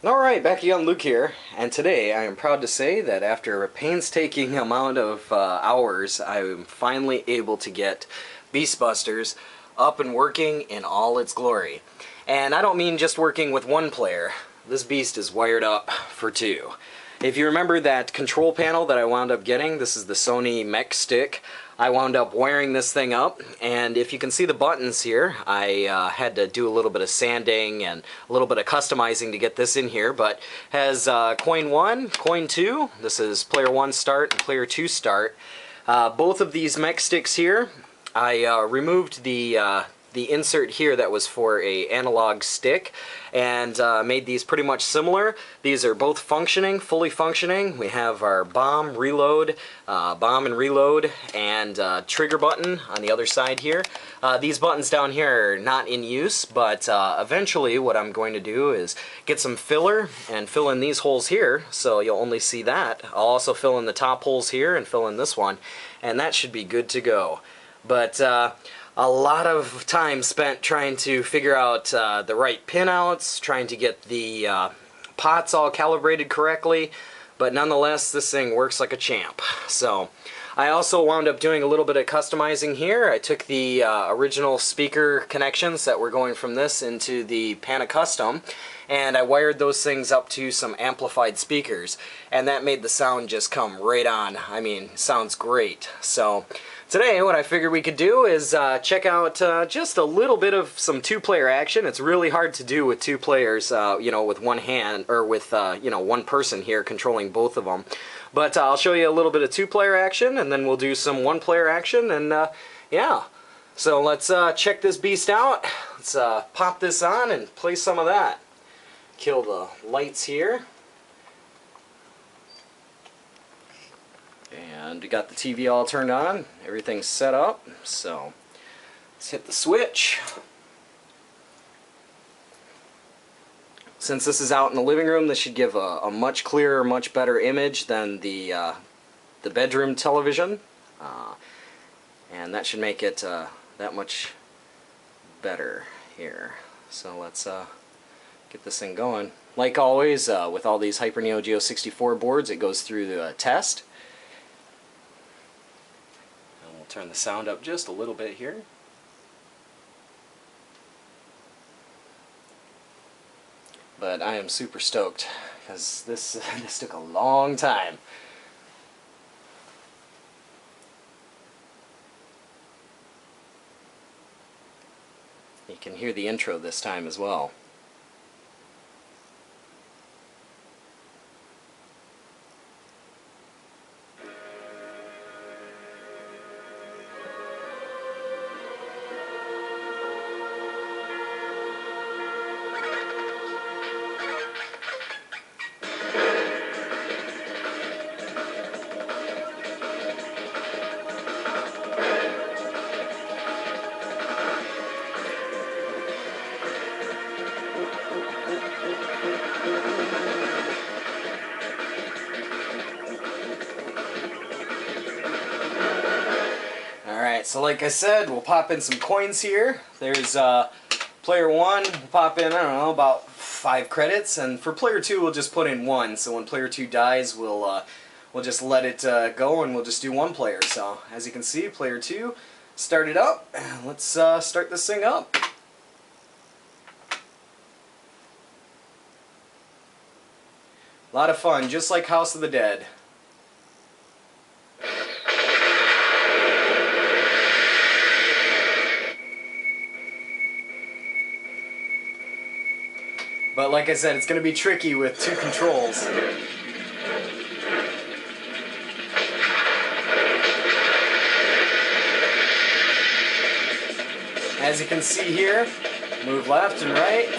Alright, back again, Luke here, and today I am proud to say that after a painstaking amount of hours, I am finally able to get Beastbusters up and working in all its glory. And I don't mean just working with one player. This beast is wired up for two. If you remember that control panel that I wound up getting, this is the Sony mech stick. I wound up wiring this thing up, and if you can see the buttons here, I had to do a little bit of sanding and a little bit of customizing to get this in here, but has coin 1, coin 2, this is player 1 start and player 2 start. Both of these mech sticks here, I removed the insert here that was for a analog stick and made these pretty much similar. These are both functioning, fully functioning. We have our bomb and reload, and trigger button on the other side here. These buttons down here are not in use, but eventually what I'm going to do is get some filler and fill in these holes here, so you'll only see that. I'll also fill in the top holes here and fill in this one, and that should be good to go. But a lot of time spent trying to figure out the right pinouts, trying to get the pots all calibrated correctly, but nonetheless this thing works like a champ. So I also wound up doing a little bit of customizing here. I took the original speaker connections that were going from this into the Pana Custom, and I wired those things up to some amplified speakers, and that made the sound just come right on. I mean, sounds great. So today, what I figured we could do is check out just a little bit of some two-player action. It's really hard to do with two players, you know, with one hand, or with, you know, one person here controlling both of them. But I'll show you a little bit of two-player action, and then we'll do some one-player action, and yeah. So let's check this beast out. Let's pop this on and play some of that. Kill the lights here. And we got the TV all turned on, everything's set up, so let's hit the switch. Since this is out in the living room, this should give a much clearer, much better image than the bedroom television, and that should make it that much better here. So let's get this thing going. Like always, with all these Hyper Neo Geo 64 boards, it goes through the test. Turn the sound up just a little bit here. But I am super stoked because this took a long time. You can hear the intro this time as well. So like I said, we'll pop in some coins here. There's player 1, we'll pop in, I don't know, about 5 credits, and for player 2 we'll just put in 1. So when player 2 dies, we'll just let it go, and we'll just do 1 player. So as you can see, player 2 started up. Let's start this thing up. A lot of fun, just like House of the Dead. But like I said, it's going to be tricky with 2 controls. As you can see here, move left and right.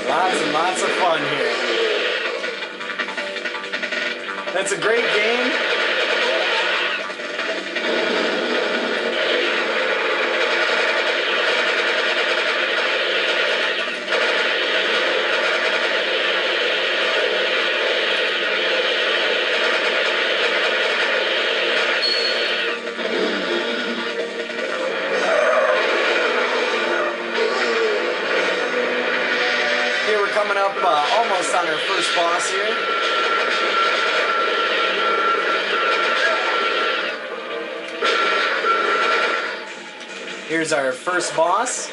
Lots and lots of fun here. That's a great game. Here we're coming up almost on our first boss here. Here's our first boss.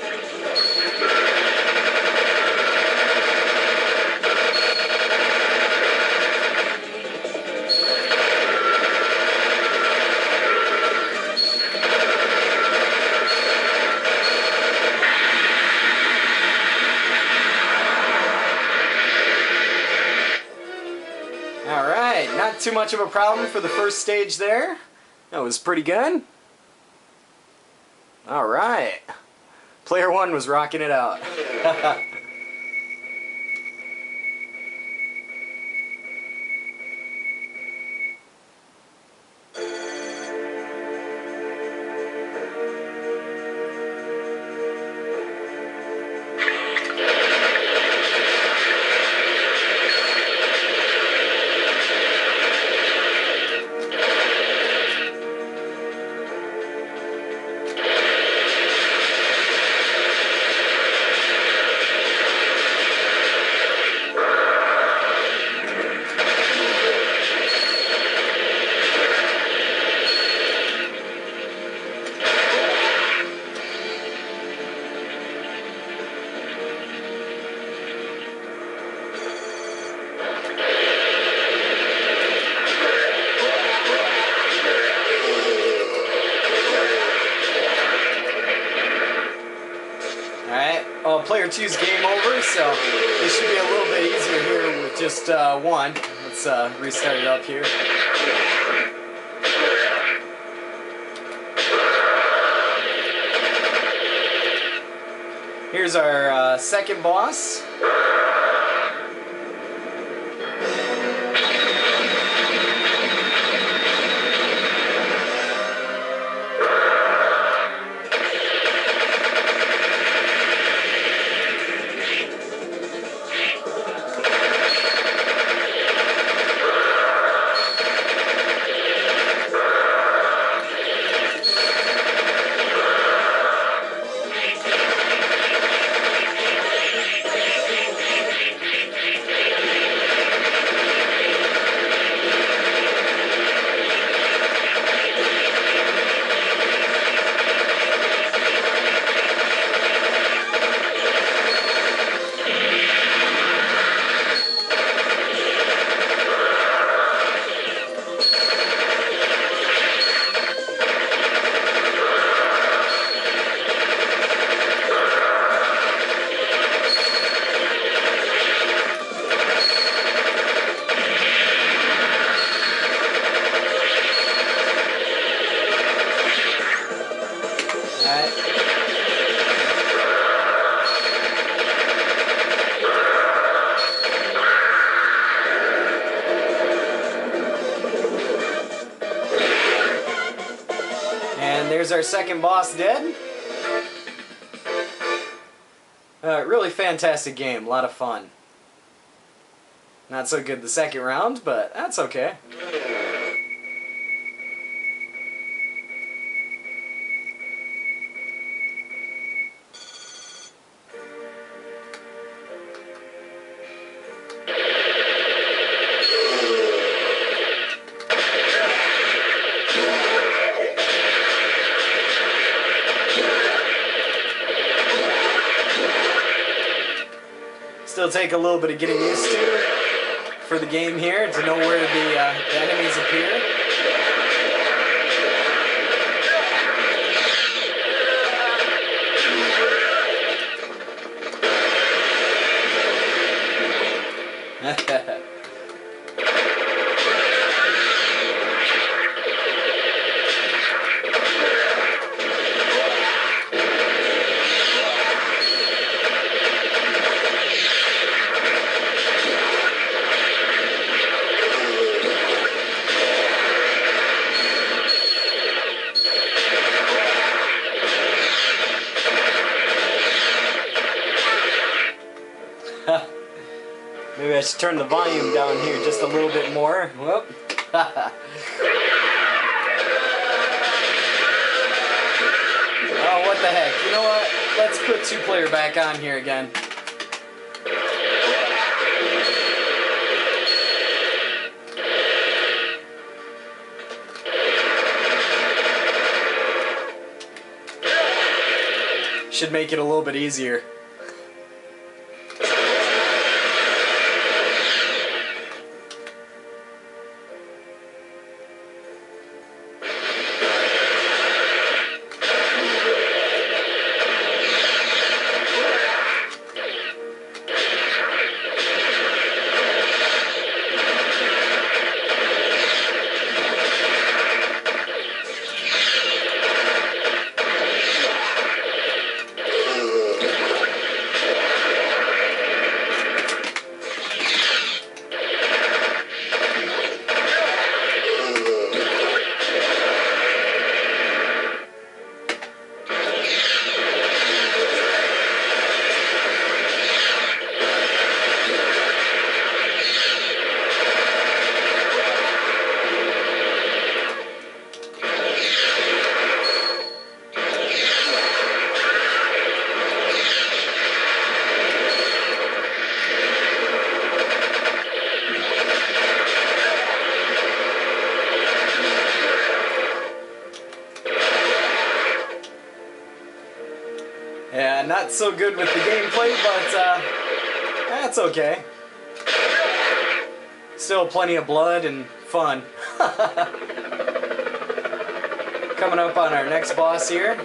Alright, not too much of a problem for the first stage there. That was pretty good. Alright. Player 1 was rocking it out. Player 2's game over, so this should be a little bit easier here with just one. Let's restart it up here. Here's our second boss. There's our second boss dead. Really fantastic game, a lot of fun. Not so good the second round, but that's okay. Still take a little bit of getting used to for the game here to know where the enemies appear. Maybe I should turn the volume down here just a little bit more. Whoop. Oh, what the heck. You know what? Let's put 2-player back on here again. Should make it a little bit easier. Yeah, not so good with the gameplay, but that's okay. Still plenty of blood and fun. Coming up on our next boss here.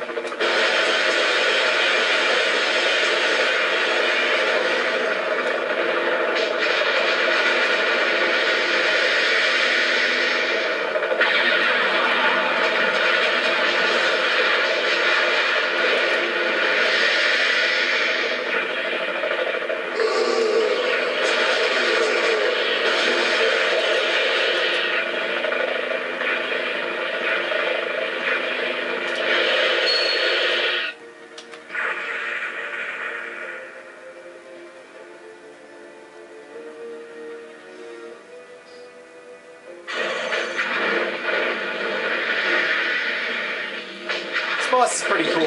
This boss is pretty cool.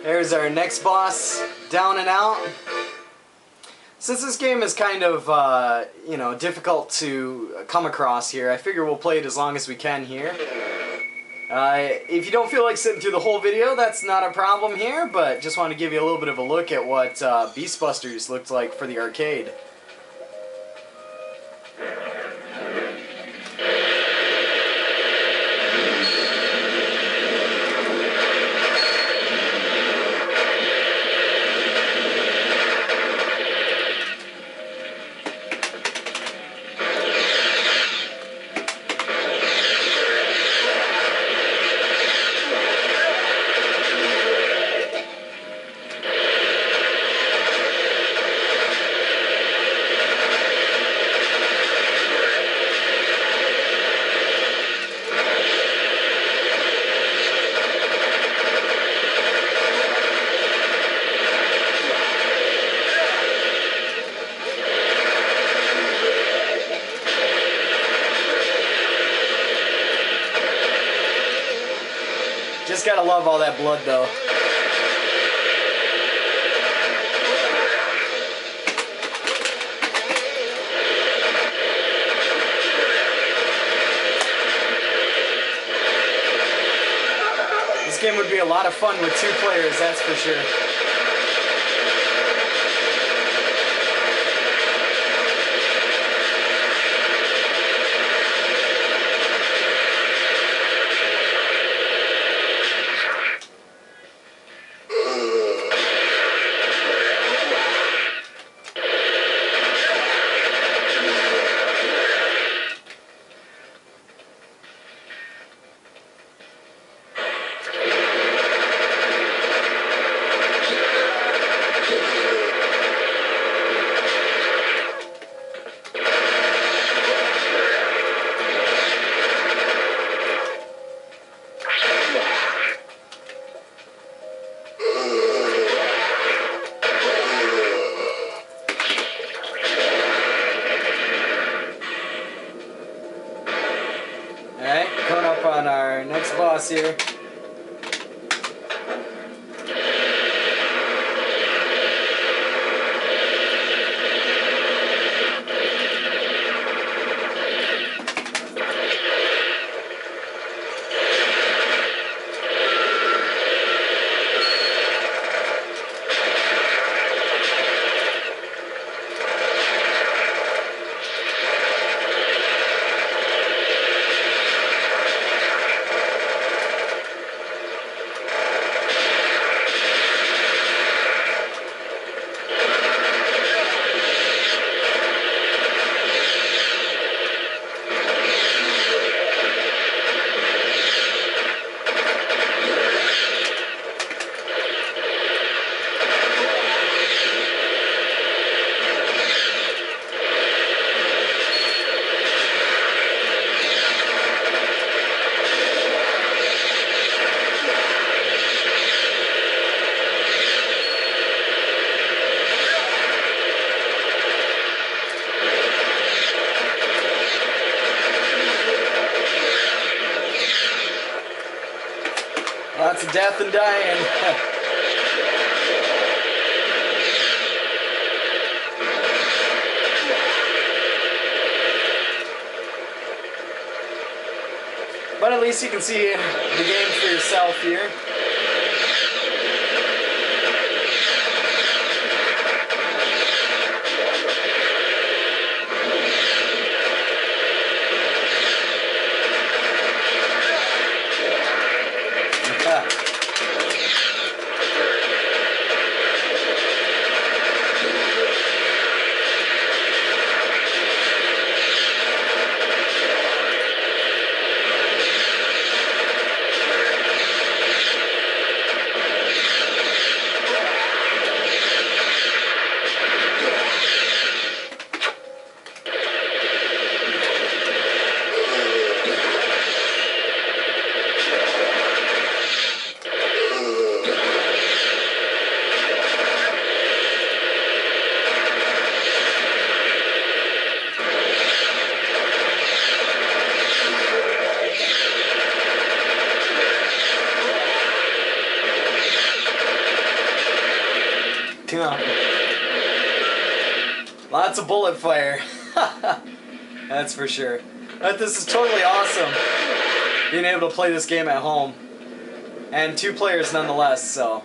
There's our next boss, down and out. Since this game is kind of, you know, difficult to come across here, I figure we'll play it as long as we can here. If you don't feel like sitting through the whole video, that's not a problem here, but just want to give you a little bit of a look at what Beastbusters looked like for the arcade. gotta love all that blood though. This game would be a lot of fun with 2 players, that's for sure. Alright, coming up on our next boss here. Lots of death and dying. But at least you can see the game for yourself here. Lots of bullet fire. That's for sure. But this is totally awesome, being able to play this game at home. And 2 players nonetheless, so.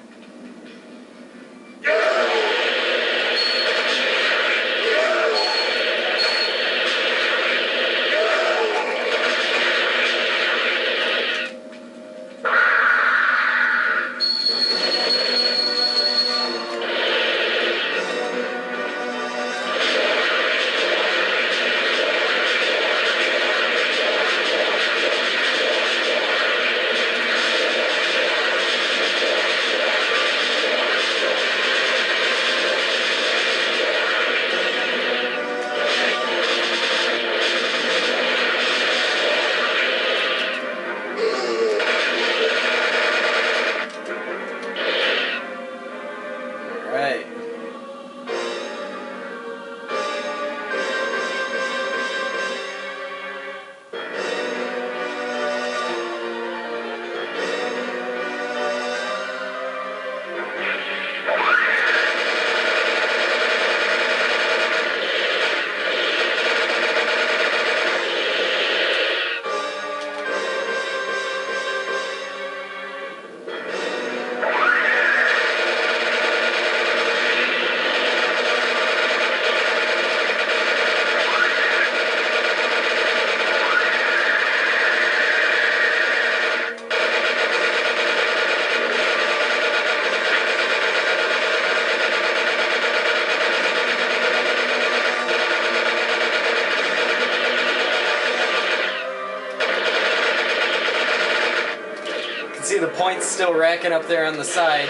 points still racking up there on the side.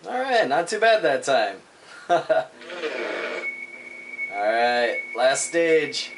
Alright, not too bad that time. Alright, last stage.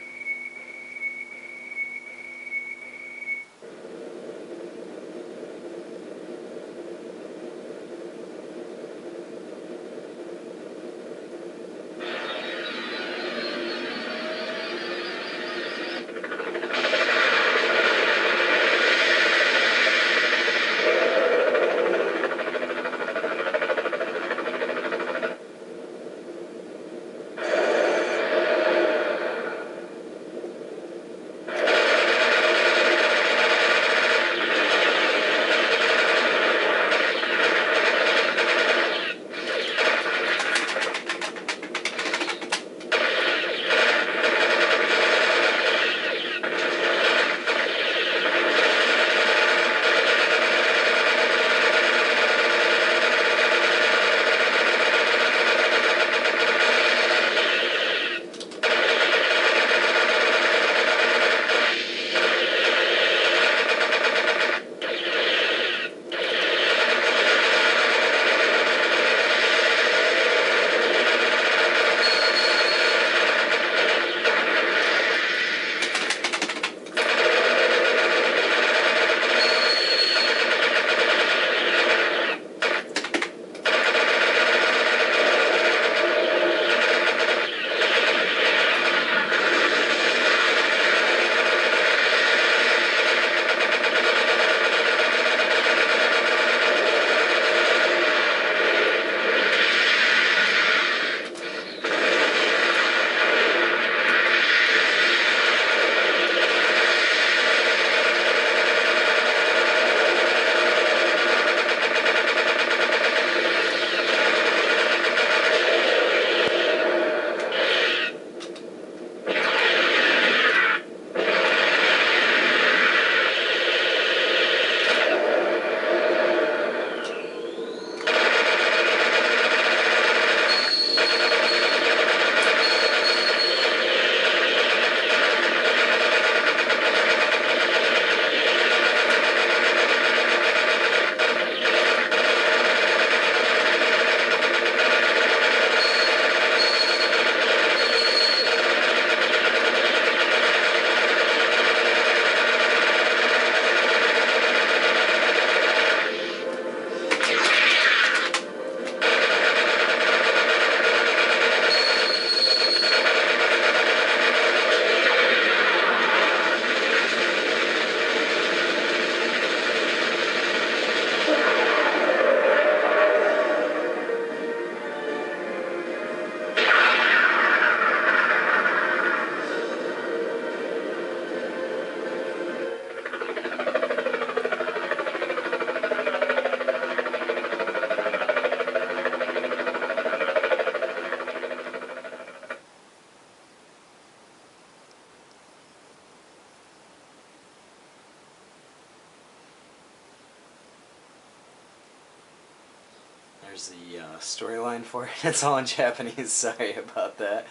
There's the storyline for it. It's all in Japanese, sorry about that.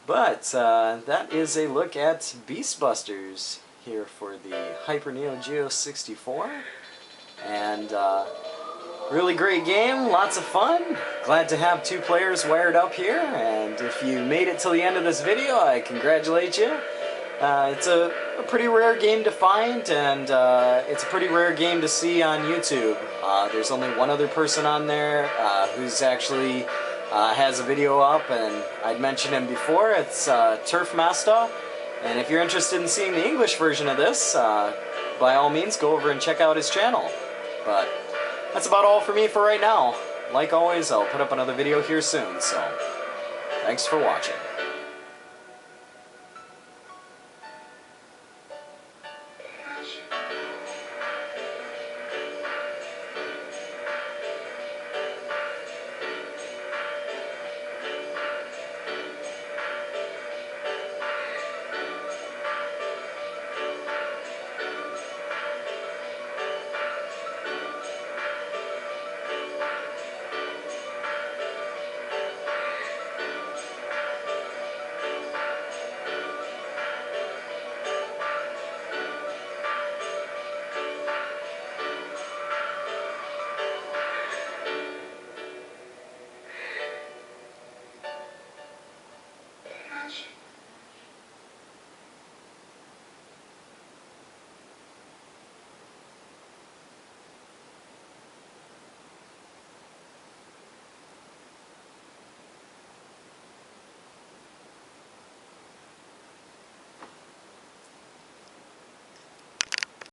But that is a look at Beast Busters here for the Hyper Neo Geo 64. And really great game, lots of fun. Glad to have 2 players wired up here. And if you made it till the end of this video, I congratulate you. It's a pretty rare game to find, and it's a pretty rare game to see on YouTube. There's only one other person on there who's actually has a video up, and I'd mentioned him before. It's TurfMasta, and if you're interested in seeing the English version of this, by all means go over and check out his channel. But that's about all for me for right now. Like always, I'll put up another video here soon, so thanks for watching.